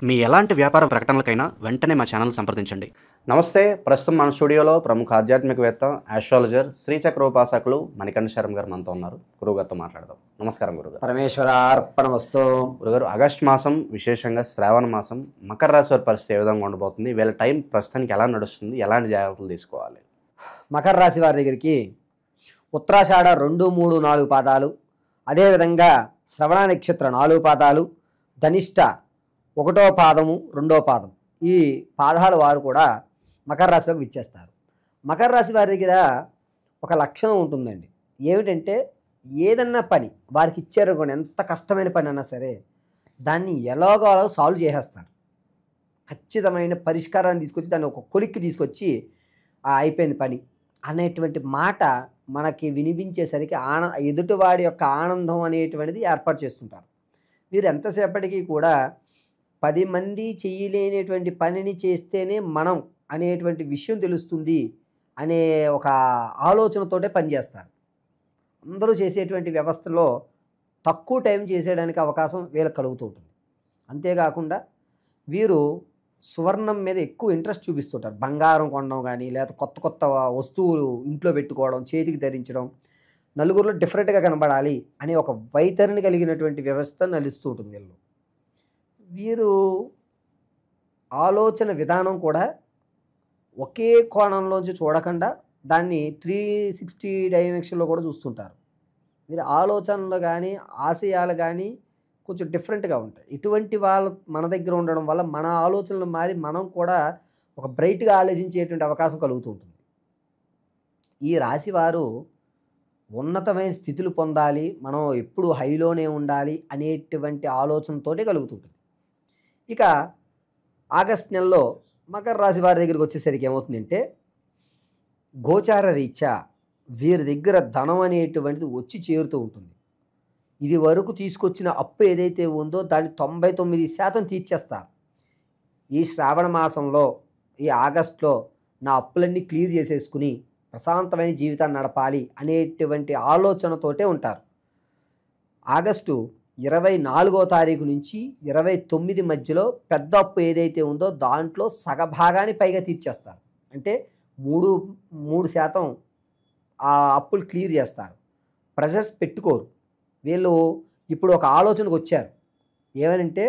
మీ ఎలాంటి వ్యాపార ప్రకటనలకైనా వెంటనే మా ఛానల్ సంప్రదించండి. నమస్తే. ప్రస్తుతం మన స్టూడియోలో ప్రముఖ ఆధ్యాత్మికవేత్త, ఆస్ట్రాలజర్, శ్రీచక్రోపాసకులు మణికంఠ శర్మ గారు మనతో ఉన్నారు. గురుగారితో మాట్లాడదాం. నమస్కారం గురుగారు. పరమేశ్వరార్పణమస్తు. గురుగారు, ఆగస్టు మాసం, విశేషంగా శ్రావణ మాసం, మకర రాశి వారి పరిస్థితి ఏ విధంగా ఉండబోతుంది? వీళ్ళ టైం ప్రస్తుతానికి ఎలా నడుస్తుంది? ఎలాంటి జాగ్రత్తలు తీసుకోవాలి? మకర రాశి వారి దగ్గరికి ఉత్తరాషాఢ 2, 3, 4 పాదాలు, అదేవిధంగా శ్రవణ నక్షత్ర 4 పాదాలు, ధనిష్ట 1వ పాదము 2వ పాదం, ఈ పాదాల వారు కూడా మకర రాశిలోకి విచ్చేస్తారు. మకర రాశి వారి దగ్గర ఒక లక్షణం ఉంటుందండి. ఏమిటంటే ఏదన్నా పని వారికి ఇచ్చారనుకోండి, ఎంత కష్టమైన పని అన్నా సరే దాన్ని ఎలాగో అలా సాల్వ్ చేసేస్తారు. ఖచ్చితమైన పరిష్కారాన్ని తీసుకొచ్చి దాన్ని ఒక కొలిక్కి తీసుకొచ్చి అయిపోయింది పని అనేటువంటి మాట మనకి వినిపించేసరికి ఎదుటివాడి యొక్క ఆనందం అనేటువంటిది ఏర్పాటు చేస్తుంటారు. వీరు ఎంతసేపటికి కూడా 10 మంది చేయలేనటువంటి పనిని చేస్తేనే మనం అనేటువంటి విషయం తెలుస్తుంది అనే ఒక ఆలోచనతోటే పనిచేస్తారు. అందరూ చేసేటువంటి వ్యవస్థలో తక్కువ టైం చేసేయడానికి అవకాశం వీళ్ళకి కలుగుతూ ఉంటుంది. అంతేకాకుండా వీరు సువర్ణం మీద ఎక్కువ ఇంట్రెస్ట్ చూపిస్తుంటారు. బంగారం కొనడం కానీ, లేదా కొత్త కొత్త వస్తువులు ఇంట్లో పెట్టుకోవడం, చేతికి ధరించడం, నలుగురిలో డిఫరెంట్గా కనబడాలి అనే ఒక వైతరిని కలిగినటువంటి వ్యవస్థ నలుస్తూ ఉంటుంది. వీరు ఆలోచన విధానం కూడా ఒకే కోణంలోంచి చూడకుండా దాన్ని 360 డైమెన్షన్లో కూడా చూస్తుంటారు. వీరి ఆలోచనలు కానీ, ఆశయాలు కానీ కొంచెం డిఫరెంట్గా ఉంటాయి. ఇటువంటి వాళ్ళు మన దగ్గర ఉండడం వల్ల మన ఆలోచనలు మారి మనం కూడా ఒక బ్రైట్గా ఆలోచించేటువంటి అవకాశం కలుగుతూ ఉంటుంది. ఈ రాశి వారు ఉన్నతమైన స్థితులు పొందాలి, మనం ఎప్పుడు హైలోనే ఉండాలి అనేటువంటి ఆలోచనతోటే కలుగుతుంటుంది. ఇక ఆగస్ట్ నెలలో మకర రాశి వారి దగ్గరికి వచ్చేసరికి ఏమవుతుందంటే, గోచార రీత్యా వీరి దగ్గర ధనం అనేటువంటిది వచ్చి చేరుతూ ఉంటుంది. ఇది వరకు తీసుకొచ్చిన అప్పు ఏదైతే ఉందో దాన్ని 99% తీర్చేస్తారు. ఈ శ్రావణ మాసంలో, ఈ ఆగస్టులో నా అప్పులన్నీ క్లియర్ చేసేసుకుని ప్రశాంతమైన జీవితాన్ని నడపాలి అనేటువంటి ఆలోచనతోటే ఉంటారు. ఆగస్టు 24వ తారీఖు నుంచి 29 మధ్యలో పెద్ద అప్పు ఏదైతే ఉందో దాంట్లో సగభాగాన్ని పైగా తీర్చేస్తారు. అంటే 3% ఆ అప్పులు క్లియర్ చేస్తారు. ప్రెషర్స్ పెట్టుకోరు. వీళ్ళు ఇప్పుడు ఒక ఆలోచనకు వచ్చారు. ఏమనంటే,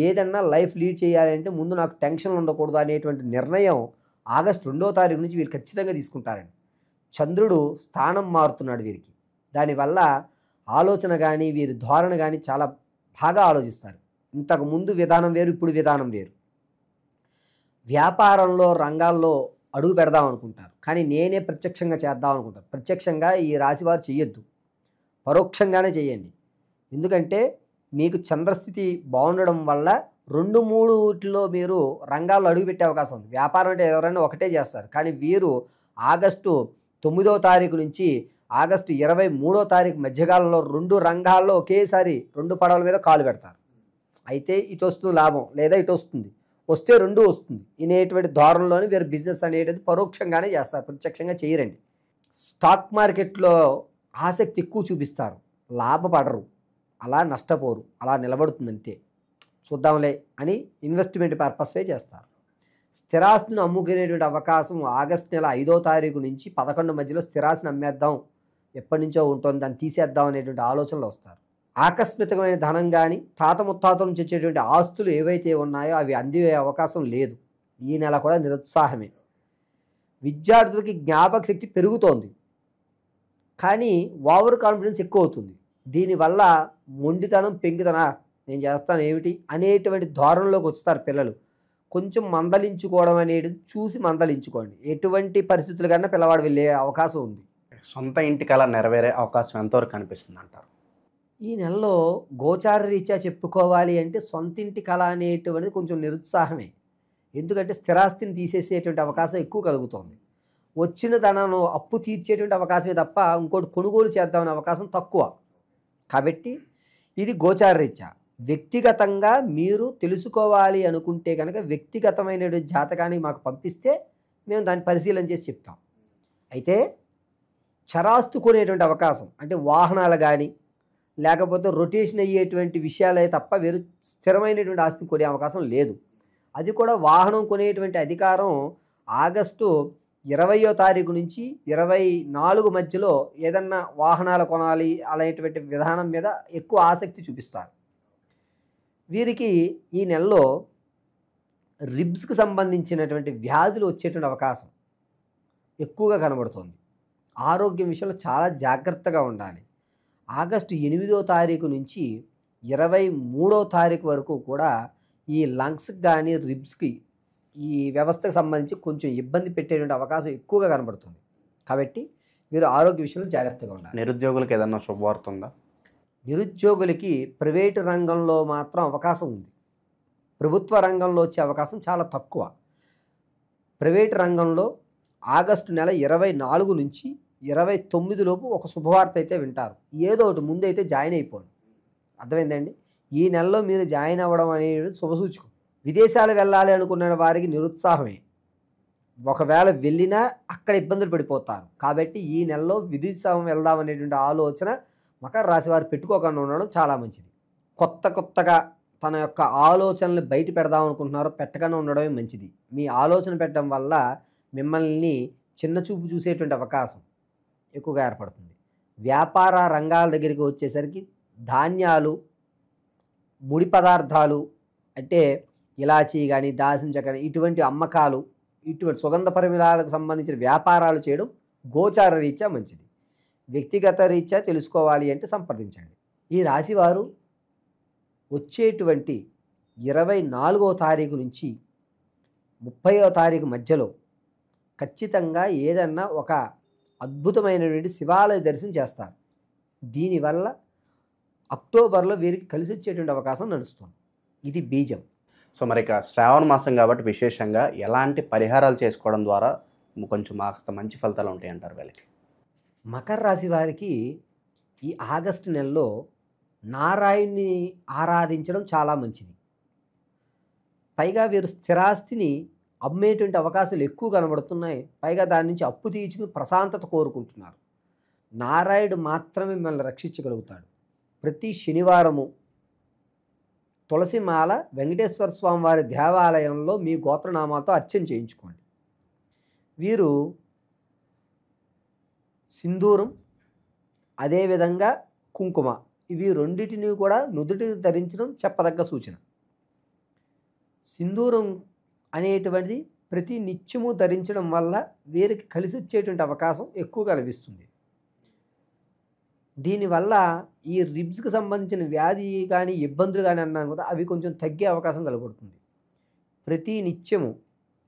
ఏదన్నా లైఫ్ లీడ్ చేయాలంటే ముందు నాకు టెన్షన్లు ఉండకూడదు అనేటువంటి నిర్ణయం ఆగస్టు 2వ తారీఖు నుంచి వీళ్ళు ఖచ్చితంగా తీసుకుంటారండి. చంద్రుడు స్థానం మారుతున్నాడు వీరికి. దానివల్ల ఆలోచన కానీ, వీరి ధోరణ కానీ చాలా బాగా ఆలోచిస్తారు. ఇంతకు ముందు విధానం వేరు, ఇప్పుడు విధానం వేరు. వ్యాపారంలో రంగాల్లో అడుగు పెడదాం అనుకుంటారు, కానీ నేనే ప్రత్యక్షంగా చేద్దాం అనుకుంటారు. ప్రత్యక్షంగా ఈ రాశివారు చెయ్యొద్దు, పరోక్షంగానే చేయండి. ఎందుకంటే మీకు చంద్రస్థితి బాగుండడం వల్ల 2-3 వీటిలో మీరు రంగాల్లో అడుగుపెట్టే అవకాశం ఉంది. వ్యాపారం అంటే ఎవరైనా ఒకటే చేస్తారు, కానీ వీరు ఆగస్టు 9వ తారీఖు నుంచి ఆగస్టు 23వ తారీఖు మధ్యకాలంలో 2 రంగాల్లో ఒకేసారి 2 పడవల మీద కాలు పెడతారు. అయితే ఇటు వస్తుంది లాభం, లేదా ఇటు వస్తుంది, వస్తే 2 వస్తుంది అనేటువంటి ధోరణిలోనే వీరు బిజినెస్ అనేది పరోక్షంగానే చేస్తారు, ప్రత్యక్షంగా చేయరండి. స్టాక్ మార్కెట్లో ఆసక్తి ఎక్కువ చూపిస్తారు, లాభపడరు, అలా నష్టపోరు, అలా నిలబడుతుందంతే, చూద్దాంలే అని ఇన్వెస్ట్మెంట్ పర్పస్వే చేస్తారు. స్థిరాస్తిని అమ్ముకునేటువంటి అవకాశం ఆగస్టు నెల 5వ తారీఖు నుంచి 11 మధ్యలో స్థిరాస్తిని అమ్మేద్దాం, ఎప్పటి నుంచో ఉంటుంది దాన్ని తీసేద్దాం అనేటువంటి ఆలోచనలు వస్తారు. ఆకస్మికమైన ధనం కానీ, తాత ముత్తాతల నుంచి వచ్చేటువంటి ఆస్తులు ఏవైతే ఉన్నాయో అవి అందే అవకాశం లేదు. ఈ నెల కూడా నిరుత్సాహమే. విద్యార్థులకి జ్ఞాపక శక్తి పెరుగుతోంది, కానీ ఓవర్ కాన్ఫిడెన్స్ ఎక్కువ అవుతుంది. దీనివల్ల మొండితనం, పెంకితనా నేను చేస్తాను ఏమిటి అనేటువంటి ధోరణిలోకి వస్తారు పిల్లలు. కొంచెం మందలించుకోవడం అనేది చూసి మందలించుకోండి. ఎటువంటి పరిస్థితులు కన్నా పిల్లవాడు వెళ్ళే అవకాశం ఉంది. సొంత ఇంటి కళ నెరవేరే అవకాశం ఎంతవరకు కనిపిస్తుంది అంటారు? ఈ నెలలో గోచార రీత్యా చెప్పుకోవాలి అంటే సొంతింటి కళ అనేటువంటిది కొంచెం నిరుత్సాహమే. ఎందుకంటే స్థిరాస్తిని తీసేసేటువంటి అవకాశం ఎక్కువ కలుగుతోంది. వచ్చిన ధనాన్ని అప్పు తీర్చేటువంటి అవకాశమే తప్ప ఇంకోటి కొనుగోలు చేద్దామనే అవకాశం తక్కువ. కాబట్టి ఇది గోచార రీత్యా. వ్యక్తిగతంగా మీరు తెలుసుకోవాలి అనుకుంటే కనుక వ్యక్తిగతమైన జాతకాన్ని మాకు పంపిస్తే మేము దాన్ని పరిశీలన చేసి చెప్తాం. అయితే చరాస్తు కొనేటువంటి అవకాశం, అంటే వాహనాలు కానీ, లేకపోతే రొటేషన్ అయ్యేటువంటి విషయాలే తప్ప వేరు స్థిరమైనటువంటి ఆస్తి కొనే అవకాశం లేదు. అది కూడా వాహనం కొనేటువంటి అధికారం ఆగస్టు 20వ తారీఖు నుంచి 24 మధ్యలో ఏదన్నా వాహనాలు కొనాలి అనేటువంటి విధానం మీద ఎక్కువ ఆసక్తి చూపిస్తారు. వీరికి ఈ నెలలో రిబ్స్కి సంబంధించినటువంటి వ్యాధులు వచ్చేటువంటి అవకాశం ఎక్కువగా కనబడుతోంది. ఆరోగ్యం విషయంలో చాలా జాగ్రత్తగా ఉండాలి. ఆగస్టు 8వ తారీఖు నుంచి 23వ తారీఖు వరకు కూడా ఈ లంగ్స్కి కానీ రిబ్స్కి ఈ వ్యవస్థకు సంబంధించి కొంచెం ఇబ్బంది పెట్టేటువంటి అవకాశం ఎక్కువగా కనబడుతుంది. కాబట్టి మీరు ఆరోగ్య విషయంలో జాగ్రత్తగా ఉండాలి. నిరుద్యోగులకు ఏదన్నా శుభవార్త ఉందా? నిరుద్యోగులకి ప్రైవేటు రంగంలో మాత్రం అవకాశం ఉంది. ప్రభుత్వ రంగంలో వచ్చే అవకాశం చాలా తక్కువ. ప్రైవేటు రంగంలో ఆగస్టు నెల 24 నుంచి 29 లోపు ఒక శుభవార్త అయితే వింటారు. ఏదో ఒకటి ముందు అయితే జాయిన్ అయిపోండి. అర్థమైందండి? ఈ నెలలో మీరు జాయిన్ అవ్వడం అనేది శుభసూచకం. విదేశాలు వెళ్ళాలి అనుకున్న వారికి నిరుత్సాహమే. ఒకవేళ వెళ్ళినా అక్కడ ఇబ్బందులు పడిపోతారు. కాబట్టి ఈ నెలలో విదేశం వెళ్దాం అనేటువంటి ఆలోచన మకర రాశి వారు పెట్టుకోకుండా ఉండడం చాలా మంచిది. కొత్తగా తన యొక్క ఆలోచనలు బయట పెడదాం అనుకుంటున్నారో పెట్టకుండా ఉండడమే మంచిది. మీ ఆలోచన పెట్టడం వల్ల మిమ్మల్ని చిన్న చూపు చూసేటువంటి అవకాశం ఎక్కువగా ఏర్పడుతుంది. వ్యాపార రంగాల దగ్గరికి వచ్చేసరికి ధాన్యాలు, ముడి పదార్థాలు అంటే ఇలాచీ కానీ దాల్చిన చెక్క కానీ ఇటువంటి అమ్మకాలు, ఇటువంటి సుగంధ పరిమళాలకు సంబంధించిన వ్యాపారాలు చేయడం గోచార రీత్యా మంచిది. వ్యక్తిగత రీత్యా తెలుసుకోవాలి అంటే సంప్రదించండి. ఈ రాశివారు వచ్చేటువంటి 24వ తారీఖు నుంచి 30వ తారీఖు మధ్యలో ఖచ్చితంగా ఏదన్నా ఒక అద్భుతమైనటువంటి శివాలయ దర్శనం చేస్తారు. దీనివల్ల అక్టోబర్లో వీరికి కలిసి వచ్చేటువంటి అవకాశం నడుస్తుంది. ఇది బీజం. సో మరి ఇక శ్రావణ మాసం కాబట్టి విశేషంగా ఎలాంటి పరిహారాలు చేసుకోవడం ద్వారా కొంచెం కాస్త మంచి ఫలితాలు ఉంటాయి అంటారు వీళ్ళకి? మకర రాశి వారికి ఈ ఆగస్టు నెలలో నారాయణ్ణి ఆరాధించడం చాలా మంచిది. పైగా వీరు స్థిరాస్తిని అమ్మేటువంటి అవకాశాలు ఎక్కువ కనబడుతున్నాయి. పైగా దాని నుంచి అప్పు తీర్చుకుని ప్రశాంతత కోరుకుంటున్నారు. నారాయణుడు మాత్రమే మిమ్మల్ని రక్షించగలుగుతాడు. ప్రతి శనివారము తులసిమాల వెంకటేశ్వర స్వామి వారి దేవాలయంలో మీ గోత్రనామాలతో అర్చన చేయించుకోండి. వీరు సింధూరం అదేవిధంగా కుంకుమ ఇవి రెండింటిని కూడా నుదుటి ధరించడం చెప్పదగ్గ సూచన. సింధూరం అనేటువంటిది ప్రతి నిత్యము ధరించడం వల్ల వీరికి కలిసి వచ్చేటువంటి అవకాశం ఎక్కువగా లభిస్తుంది. దీనివల్ల ఈ రిబ్స్కి సంబంధించిన వ్యాధి కానీ ఇబ్బందులు కానీ అన్నాను కదా, అవి కొంచెం తగ్గే అవకాశం కనబడుతుంది. ప్రతి నిత్యము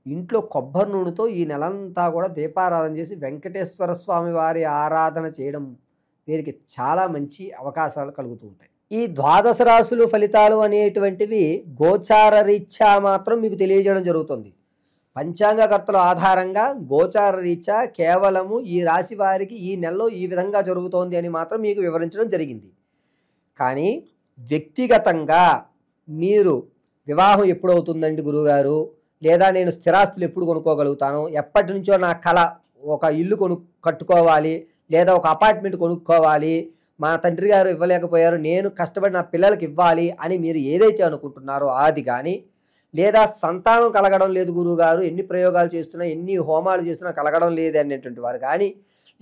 ఇంట్లో కొబ్బరి నూనెతో ఈ నెలంతా కూడా దీపారాధన చేసి వెంకటేశ్వర స్వామి వారి ఆరాధన చేయడం వీరికి చాలా మంచి అవకాశాలు కలుగుతూ ఉంటాయి. ఈ ద్వాదశ రాశులు ఫలితాలు అనేటువంటివి గోచార రీత్యా మాత్రం మీకు తెలియజేయడం జరుగుతుంది. పంచాంగకర్తల ఆధారంగా గోచార రీత్యా కేవలము ఈ రాశి వారికి ఈ నెలలో ఈ విధంగా జరుగుతోంది అని మాత్రం మీకు వివరించడం జరిగింది. కానీ వ్యక్తిగతంగా మీరు వివాహం ఎప్పుడవుతుందండి గురువుగారు, లేదా నేను స్థిరాస్తులు ఎప్పుడు కొనుక్కోగలుగుతాను, ఎప్పటి నుంచో నా కళ ఒక ఇల్లు కట్టుకోవాలి, లేదా ఒక అపార్ట్మెంట్ కొనుక్కోవాలి, మా తండ్రి గారు ఇవ్వలేకపోయారు, నేను కష్టపడి నా పిల్లలకి ఇవ్వాలి అని మీరు ఏదైతే అనుకుంటున్నారో అది కానీ, లేదా సంతానం కలగడం లేదు గురువుగారు, ఎన్ని ప్రయోగాలు చేస్తున్నా ఎన్ని హోమాలు చేస్తున్నా కలగడం లేదు అనేటువంటి వారు కానీ,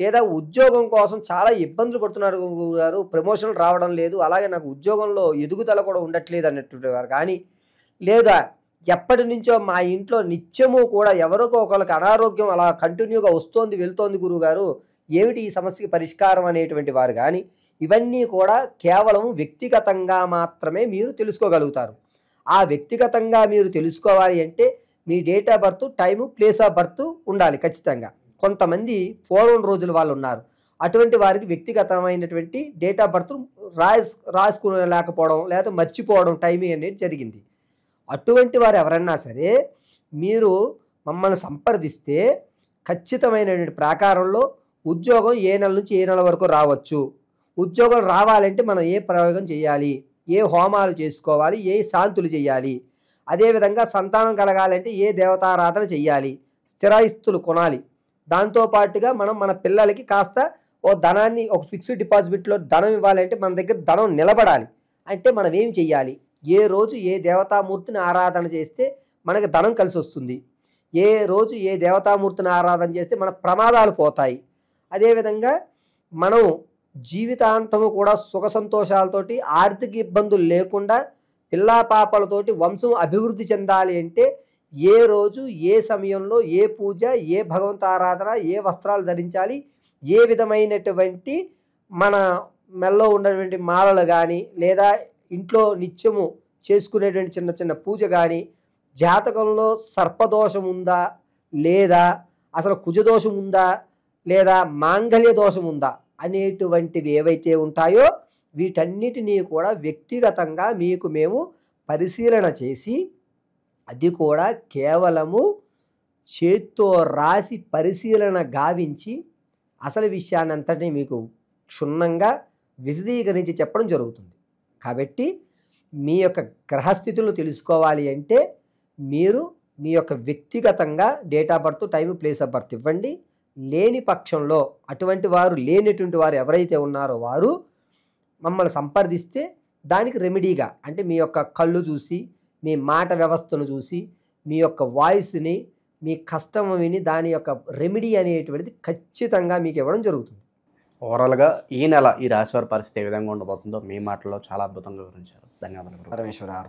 లేదా ఉద్యోగం కోసం చాలా ఇబ్బందులు పడుతున్నారు గురువుగారు, ప్రమోషన్లు రావడం లేదు, అలాగే నాకు ఉద్యోగంలో ఎదుగుదల కూడా ఉండట్లేదు అనేటువంటి వారు కానీ, లేదా ఎప్పటి నుంచో మా ఇంట్లో నిత్యము కూడా ఎవరికో ఒకరికి అనారోగ్యం అలా కంటిన్యూగా వస్తోంది వెళ్తోంది గురువుగారు, ఏమిటి ఈ సమస్యకి పరిష్కారం అనేటువంటి వారు కానీ, ఇవన్నీ కూడా కేవలం వ్యక్తిగతంగా మాత్రమే మీరు తెలుసుకోగలుగుతారు. ఆ వ్యక్తిగతంగా మీరు తెలుసుకోవాలి అంటే మీ date of birth, time, place of birth ఉండాలి ఖచ్చితంగా. కొంతమంది పూర్వం రోజుల వాళ్ళు ఉన్నారు, అటువంటి వారికి వ్యక్తిగతమైనటువంటి డేట్ ఆఫ్ బర్త్ రాసుకునేలేకపోవడం లేదా మర్చిపోవడం టైమింగ్ అనేది జరిగింది. అటువంటి వారు ఎవరన్నా సరే మీరు మమ్మల్ని సంప్రదిస్తే ఖచ్చితమైనటువంటి ప్రాకారంలో ఉద్యోగం ఏ నెల నుంచి ఏ నెల వరకు రావచ్చు, ఉద్యోగం రావాలంటే మనం ఏ ప్రయోగం చేయాలి, ఏ హోమాలు చేసుకోవాలి, ఏ శాంతులు చేయాలి, అదేవిధంగా సంతానం కలగాలంటే ఏ దేవతారాధన చేయాలి, స్థిరాస్తులు కొనాలి, దాంతోపాటుగా మనం మన పిల్లలకి కాస్త ధనాన్ని ఒక ఫిక్స్డ్ డిపాజిట్లో ధనం ఇవ్వాలంటే మన దగ్గర ధనం నిలబడాలి అంటే మనం ఏం చెయ్యాలి, ఏ రోజు ఏ దేవతామూర్తిని ఆరాధన చేస్తే మనకి ధనం కలిసి వస్తుంది, ఏ రోజు ఏ దేవతామూర్తిని ఆరాధన చేస్తే మన ప్రమాదాలు పోతాయి, అదేవిధంగా మనం జీవితాంతము కూడా సుఖ సంతోషాలతోటి ఆర్థిక ఇబ్బందులు లేకుండా పిల్లా పాపలతోటి వంశం అభివృద్ధి చెందాలి అంటే ఏ రోజు ఏ సమయంలో ఏ పూజ, ఏ భగవంత ఆరాధన, ఏ వస్త్రాలు ధరించాలి, ఏ విధమైనటువంటి మన మెల్లో ఉన్నటువంటి మాలలు కానీ లేదా ఇంట్లో నిత్యము చేసుకునేటువంటి చిన్న చిన్న పూజ కానీ, జాతకంలో సర్పదోషం ఉందా లేదా అసలు కుజదోషం ఉందా లేదా మాంగళ్య దోషం ఉందా అనేటువంటివి ఏవైతే ఉంటాయో వీటన్నిటినీ కూడా వ్యక్తిగతంగా మీకు మేము పరిశీలన చేసి, అది కూడా కేవలము చేత్తో రాసి పరిశీలన గావించి అసలు విషయాన్ని అంతటినీ మీకు క్షుణ్ణంగా విశదీకరించి చెప్పడం జరుగుతుంది. కాబట్టి మీ యొక్క గ్రహస్థితులు తెలుసుకోవాలి అంటే మీరు మీ యొక్క వ్యక్తిగతంగా date of birth, time, place of birth ఇవ్వండి. లేని పక్షంలో లేనటువంటి వారు ఎవరైతే ఉన్నారో వారు మమ్మల్ని సంప్రదిస్తే దానికి రెమెడీగా అంటే మీ యొక్క కళ్ళు చూసి, మీ మాట వ్యవస్థను చూసి, మీ యొక్క వాయిస్ని, మీ కష్టం విని దాని యొక్క రెమెడీ అనేటువంటిది ఖచ్చితంగా మీకు ఇవ్వడం జరుగుతుంది. ఓవరాల్గా ఈ నెల ఈ రాశివారి పరిస్థితి ఏ విధంగా ఉండబోతుందో మీ మాటల్లో చాలా అద్భుతంగా వివరించారు. ధన్యవాదాలు. పరమేశ్వర.